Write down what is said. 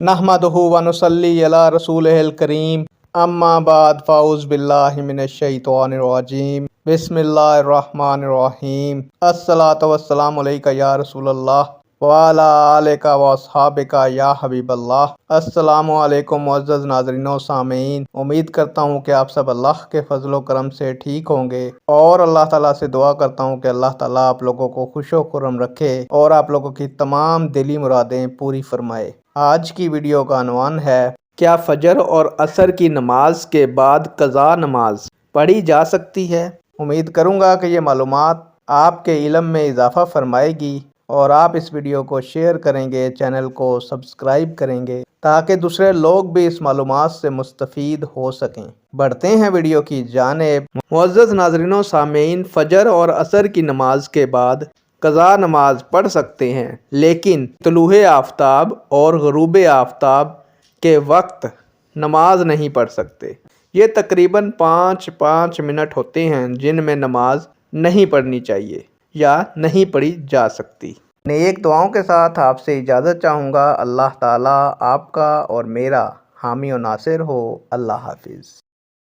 नहमदुहु व नुसल्ली अला रसूलिहिल करीम अम्मा बाद फ़ाउज़ बिल्लाहि मिनश शैतानिर रजीम बिस्मिल्लाहिर्रहमानिर्रहीम अस्सलातु वस्सलामु अलैका या रसूलल्लाह व अला आलिका व अस्हाबिका या हबीबल्लाह। अस्सलामु अलैकुम मुअज़्ज़ज़ नाज़रीन व सामीन। उम्मीद करता हूँ कि आप सब अल्लाह के फजल व करम से ठीक होंगे और अल्लाह ताला से दुआ करता हूँ कि अल्लाह ताला आप लोगों को खुशो खुर्रम रखे और आप लोगों की तमाम दिली मुरादें पूरी फरमाए। आज की वीडियो का अनवान है, क्या फजर और असर की नमाज के बाद क़ज़ा नमाज पढ़ी जा सकती है। उम्मीद करूँगा कि ये मालूमात आपके इल्म में इजाफ़ा फरमाएगी और आप इस वीडियो को शेयर करेंगे, चैनल को सब्सक्राइब करेंगे ताकि दूसरे लोग भी इस मालूमात से मुस्तफ़ीद हो सकें। बढ़ते हैं वीडियो की जानिब। मुअज़्ज़ज़ नाज़रीन व सामीन, फ़जर और असर की नमाज के बाद क़ज़ा नमाज पढ़ सकते हैं, लेकिन तुलूए आफ्ताब और ग़ुरूब आफ्ताब के वक्त नमाज नहीं पढ़ सकते। ये तकरीबन 5-5 मिनट होते हैं जिनमें नमाज नहीं पढ़नी चाहिए या नहीं पढ़ी जा सकती। नेक दुआओं के साथ आपसे इजाज़त चाहूँगा। अल्लाह ताला आपका और मेरा हामी और नासिर हो। अल्लाह हाफिज़।